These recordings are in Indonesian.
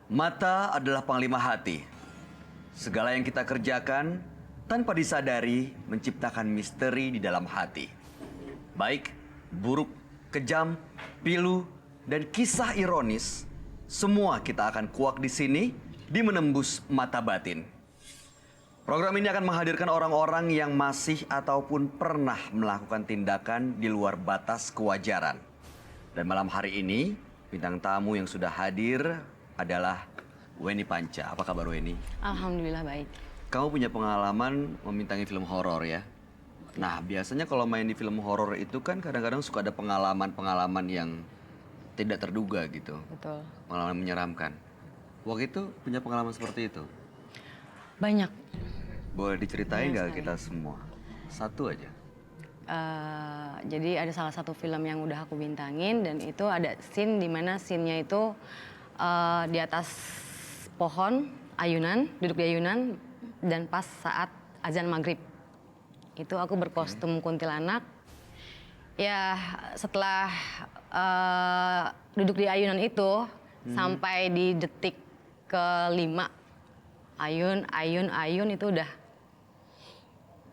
Mata adalah panglima hati. Segala yang kita kerjakan tanpa disadari menciptakan misteri di dalam hati. Baik, buruk, kejam, pilu, dan kisah ironis, semua kita akan kuak di sini di Menembus Mata Batin. Program ini akan menghadirkan orang-orang yang masih ataupun pernah melakukan tindakan di luar batas kewajaran. Dan malam hari ini, bintang tamu yang sudah hadir adalah Weni Panca. Apa kabar Weni? Alhamdulillah baik. Kamu punya pengalaman memintangi film horor ya? Nah, biasanya kalau main di film horor itu kan kadang-kadang suka ada pengalaman-pengalaman yang tidak terduga gitu. Betul. Pengalaman menyeramkan. Waktu itu punya pengalaman seperti itu? Banyak. Boleh diceritain nggak Banyak kita semua? Satu aja. Jadi ada salah satu film yang udah aku bintangin dan itu ada scene di mana scene-nya itu di atas pohon ayunan, duduk di ayunan dan pas saat azan maghrib. Itu aku berkostum kuntilanak. Ya setelah duduk di ayunan itu sampai di detik ke-5 ayun itu udah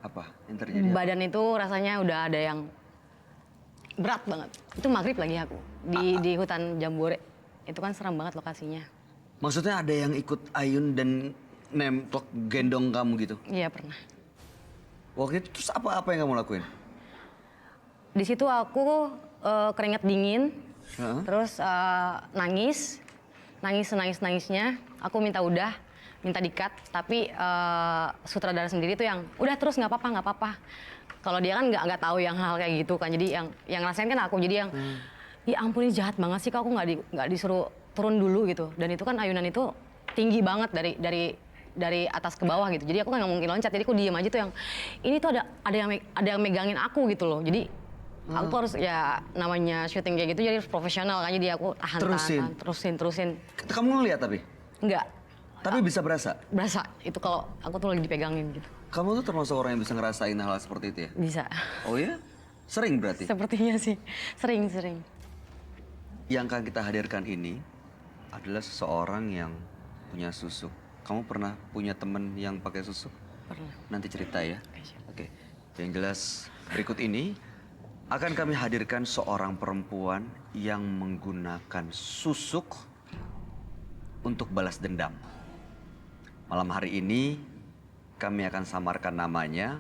Apa yang terjadi? badan itu rasanya udah ada yang berat banget. Itu maghrib lagi aku di hutan Jambore. Itu kan seram banget lokasinya. Maksudnya ada yang ikut Ayun dan nemplok gendong kamu gitu? Iya pernah. Waktu itu terus apa yang kamu lakuin? Di situ aku keringat dingin, Heeh. terus nangisnya. Aku minta dikat, tapi sutradara sendiri tuh yang udah terus nggak apa-apa. Kalau dia kan nggak tahu yang hal kayak gitu kan, jadi yang ngerasain kan aku, jadi yang ya ampun ini jahat banget sih, kok aku nggak disuruh turun dulu gitu. Dan itu kan ayunan itu tinggi banget dari atas ke bawah gitu, jadi aku kan nggak mungkin loncat, jadi aku diem aja tuh yang ini tuh ada yang megangin aku gitu loh, jadi aku tuh harus ya namanya syuting kayak gitu jadi harus profesional kan, jadi aku terusin. Kamu ngeliat tapi? Enggak. Tapi bisa berasa? Berasa, itu kalau aku tuh lagi dipegangin gitu. Kamu tuh termasuk orang yang bisa ngerasain hal seperti itu ya? Bisa. Oh ya? Sering berarti? Sepertinya sih, sering. Yang akan kita hadirkan ini adalah seseorang yang punya susuk. Kamu pernah punya temen yang pakai susuk? Pernah. Nanti cerita ya. Oke, siap. Oke. Yang jelas berikut ini akan kami hadirkan seorang perempuan yang menggunakan susuk untuk balas dendam. Malam hari ini kami akan samarkan namanya.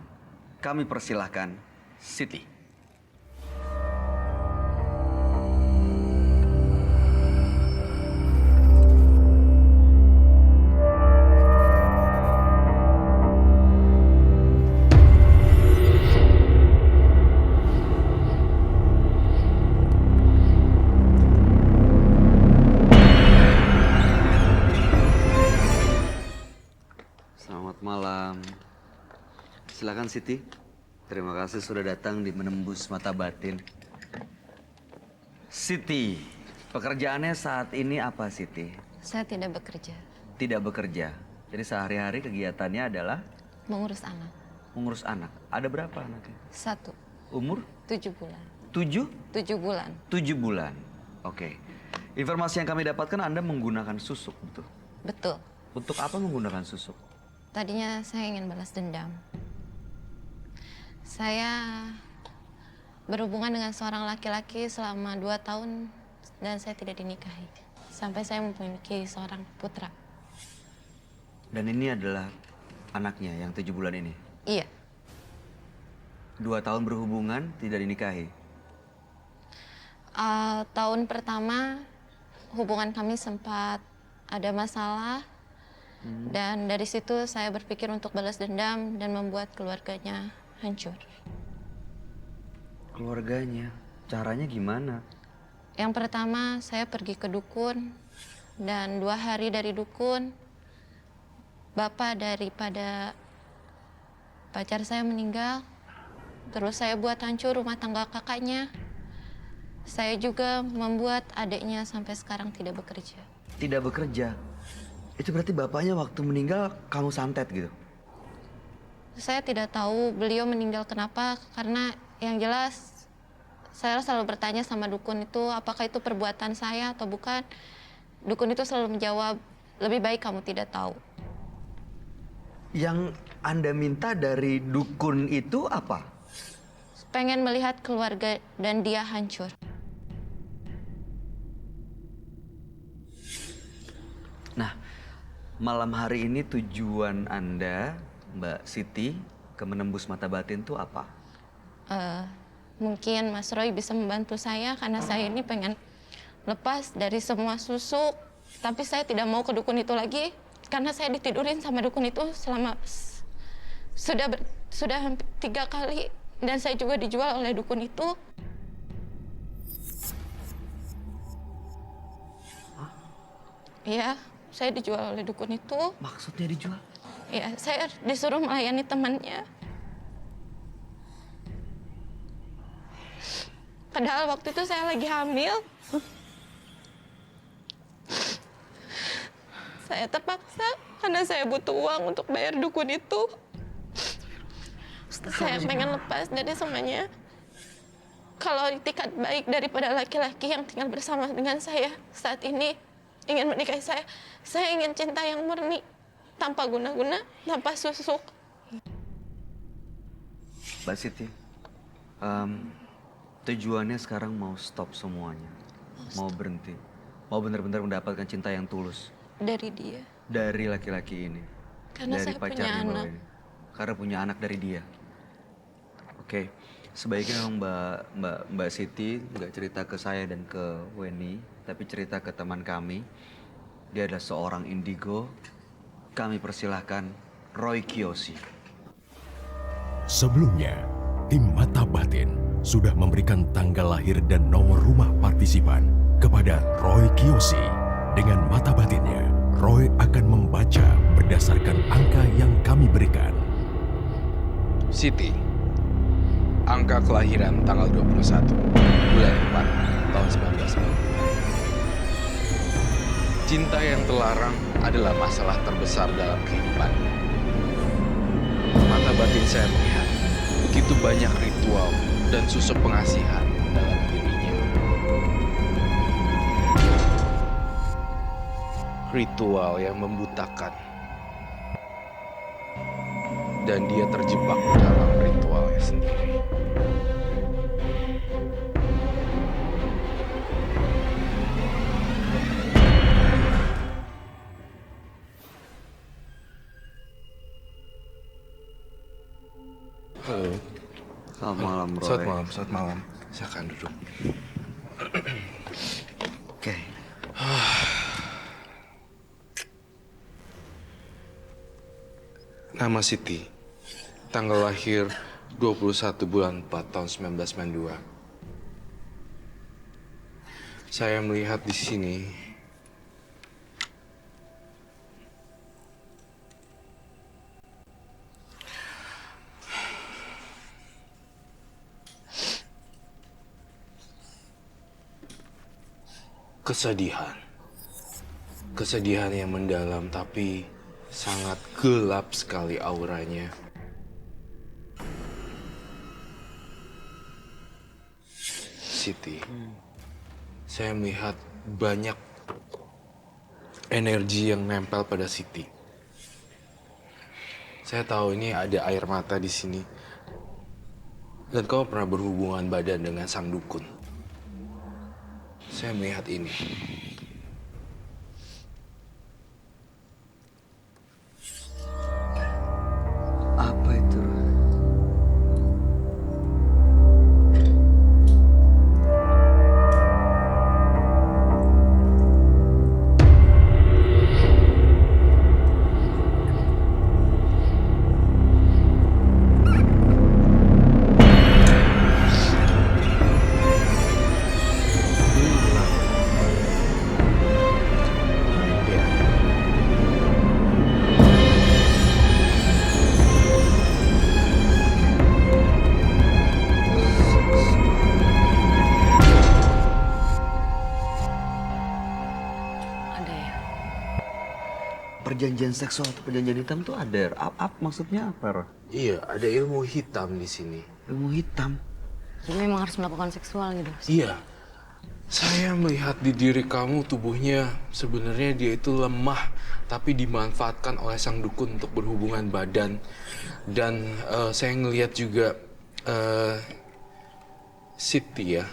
Kami persilahkan Siti. Selamat malam. Silakan Siti. Terima kasih sudah datang di Menembus Mata Batin. Siti, pekerjaannya saat ini apa Siti? Saya tidak bekerja, Tidak bekerja. Jadi sehari-hari kegiatannya adalah mengurus anak. mengurus anak. Ada berapa anaknya? 1, Umur 7 bulan. 7? 7 bulan. 7 bulan. Oke. Informasi yang kami dapatkan Anda menggunakan susuk, betul? Betul. Untuk apa menggunakan susuk? Tadinya saya ingin balas dendam. Saya berhubungan dengan seorang laki-laki selama 2 tahun dan saya tidak dinikahi. Sampai saya memiliki seorang putra. Dan ini adalah anaknya yang 7 bulan ini? Iya, 2 tahun berhubungan, tidak dinikahi? tahun pertama hubungan kami sempat ada masalah. Dan dari situ saya berpikir untuk balas dendam dan membuat keluarganya hancur. Keluarganya? Caranya gimana? Yang pertama saya pergi ke dukun dan 2 hari dari dukun, bapak daripada pacar saya meninggal. Terus saya buat hancur rumah tangga kakaknya. Saya juga membuat adiknya sampai sekarang tidak bekerja. Tidak bekerja? Itu berarti bapaknya waktu meninggal kamu santet gitu? Saya tidak tahu beliau meninggal kenapa, karena yang jelas saya selalu bertanya sama dukun itu apakah itu perbuatan saya atau bukan. Dukun itu selalu menjawab lebih baik kamu tidak tahu. Yang Anda minta dari dukun itu apa? Pengen melihat keluarga dan dia hancur. Nah, malam hari ini tujuan Anda, Mbak Siti, ke menembus mata batin itu apa? Mungkin Mas Roy bisa membantu saya karena saya ini pengen lepas dari semua susuk. Tapi saya tidak mau ke dukun itu lagi karena saya ditidurin sama dukun itu selama sudah hampir 3 kali dan saya juga dijual oleh dukun itu. Iya, saya dijual oleh dukun itu. Maksudnya dijual? Ya, saya disuruh melayani temannya. Padahal waktu itu saya lagi hamil. Saya terpaksa karena saya butuh uang untuk bayar dukun itu. Saya pengen lepas dari semuanya. Kalau itikat baik daripada laki-laki yang tinggal bersama dengan saya saat ini ingin menikahi saya ingin cinta yang murni, tanpa guna-guna, tanpa susuk. Mbak Siti, tujuannya sekarang mau stop semuanya. Mau berhenti. Mau benar-benar mendapatkan cinta yang tulus. Dari dia. Dari laki-laki ini. Karena dari saya punya pacarnya Mbak anak. Weni. Karena punya anak dari dia. Oke, sebaiknya memang Mbak Siti nggak cerita ke saya dan ke Weni, tapi cerita ke teman kami. Dia adalah seorang indigo. Kami persilahkan Roy Kiyoshi. Sebelumnya, tim Mata Batin sudah memberikan tanggal lahir dan nomor rumah partisipan kepada Roy Kiyoshi. Dengan mata batinnya, Roy akan membaca berdasarkan angka yang kami berikan. Siti, angka kelahiran tanggal 21 bulan 4 tahun 1990. Cinta yang terlarang adalah masalah terbesar dalam kehidupan. Mata batin saya melihat begitu banyak ritual dan susuk pengasihan dalam dirinya. Ritual yang membutakan. Dan dia terjebak dalam ritualnya sendiri. Halo. Selamat malam, Roy. Selamat malam. Silakan duduk. Oke. Nama Siti. Tanggal lahir 21 bulan 4 tahun 1992. Saya melihat di sini kesedihan. Kesedihan yang mendalam tapi sangat gelap sekali auranya. Siti, saya melihat banyak energi yang nempel pada Siti. Saya tahu ini ada air mata di sini. Dan kau pernah berhubungan badan dengan sang dukun. Saya melihat ini. Apa itu? Ya. Ada ya? Perjanjian seksual atau perjanjian hitam tuh ada. Maksudnya apa, Roy? Iya, ada ilmu hitam di sini. Ilmu hitam. Jadi memang harus melakukan seksual gitu. Iya. Saya melihat di diri kamu tubuhnya sebenarnya dia itu lemah, tapi dimanfaatkan oleh sang dukun untuk berhubungan badan. Dan saya ngelihat juga Siti ya.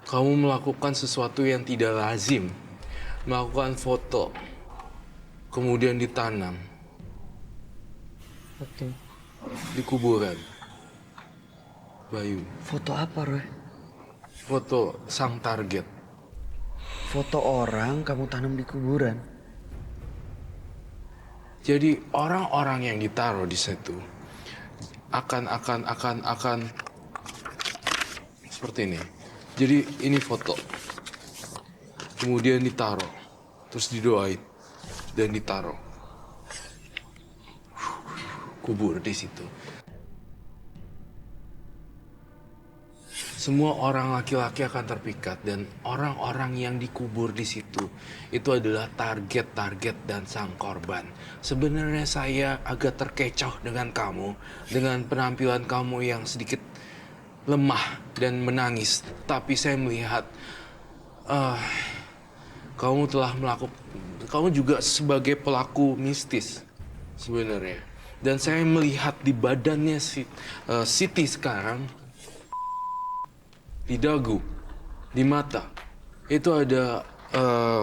Kamu melakukan sesuatu yang tidak lazim. Melakukan foto, kemudian ditanam. Betul. Di kuburan. Bayu. Foto apa, Roy? Foto sang target. Foto orang kamu tanam di kuburan. Jadi orang-orang yang ditaruh di situ akan seperti ini. Jadi ini foto. Kemudian ditaruh, terus didoain dan ditaruh. Kubur di situ. Semua orang laki-laki akan terpikat dan orang-orang yang dikubur di situ itu adalah target-target dan sang korban. Sebenarnya saya agak terkecoh dengan kamu, dengan penampilan kamu yang sedikit lemah dan menangis. Tapi saya melihat kamu juga sebagai pelaku mistis sebenarnya. Dan saya melihat di badannya Siti sekarang, di dagu, di mata, itu ada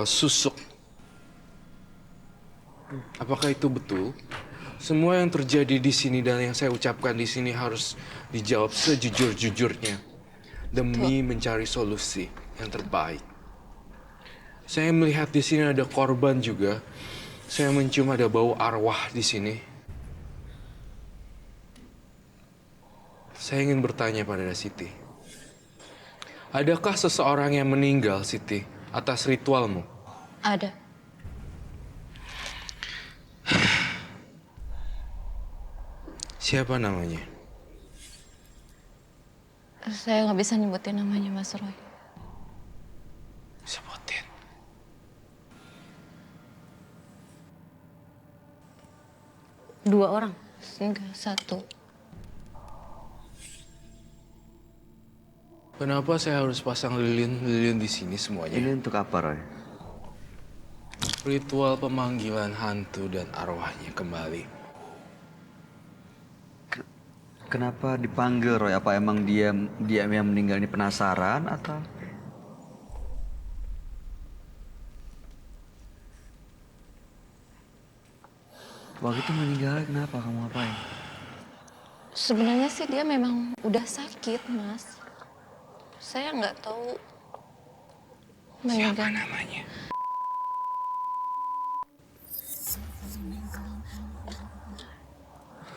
susuk. Apakah itu betul? Semua yang terjadi di sini dan yang saya ucapkan di sini harus dijawab sejujur-jujurnya demi mencari solusi yang terbaik. Saya melihat di sini ada korban juga. Saya mencium ada bau arwah di sini. Saya ingin bertanya pada Siti. Adakah seseorang yang meninggal, Siti, atas ritualmu? Ada. Siapa namanya? Saya nggak bisa nyebutin namanya, Mas Roy. Sebutin. Dua orang. Enggak, satu. Kenapa saya harus pasang lilin di sini semuanya? Ini untuk apa, Roy? Ritual pemanggilan hantu dan arwahnya kembali. Kenapa dipanggil, Roy? Apa emang dia yang meninggal ini penasaran atau? Waktu itu meninggalnya kenapa? Kamu ngapain? Sebenarnya sih dia memang udah sakit, Mas. Saya nggak tahu Siapa meninggal. namanya?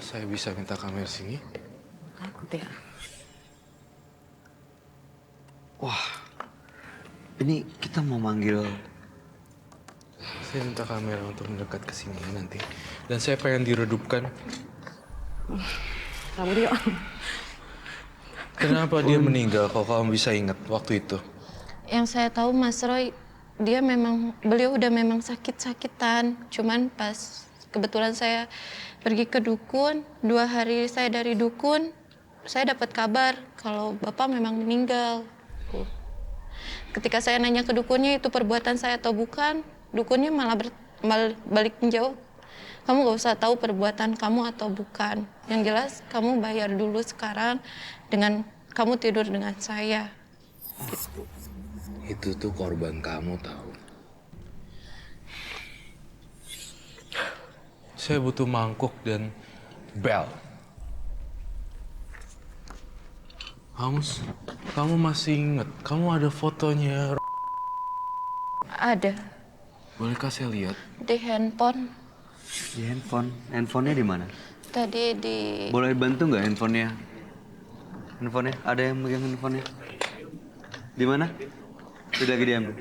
Saya bisa minta kamera sini? Takut ya. Wah, ini kita mau manggil. Saya minta kamera untuk mendekat ke sini nanti. Dan saya pengen diredupkan. Rambut yuk. Kenapa dia meninggal kalau kamu bisa ingat waktu itu? Yang saya tahu Mas Roy, beliau udah memang sakit-sakitan. Cuman pas kebetulan saya pergi ke dukun, 2 hari saya dari dukun, saya dapat kabar kalau Bapak memang meninggal. Ketika saya nanya ke dukunnya itu perbuatan saya atau bukan, dukunnya malah balik menjawab, kamu gak usah tahu perbuatan kamu atau bukan. Yang jelas kamu bayar dulu sekarang dengan kamu tidur dengan saya. Itu tuh korban kamu tahu. Saya butuh mangkuk dan bel. Kamu masih ingat? Kamu ada fotonya? Ada Bolehkah saya lihat? di handphone. Di handphone. Handphonenya di mana? Tadi di Boleh bantu nggak handphonenya? Handphonenya? Ada yang megang handphonenya? Di mana? Sudah lagi diambil.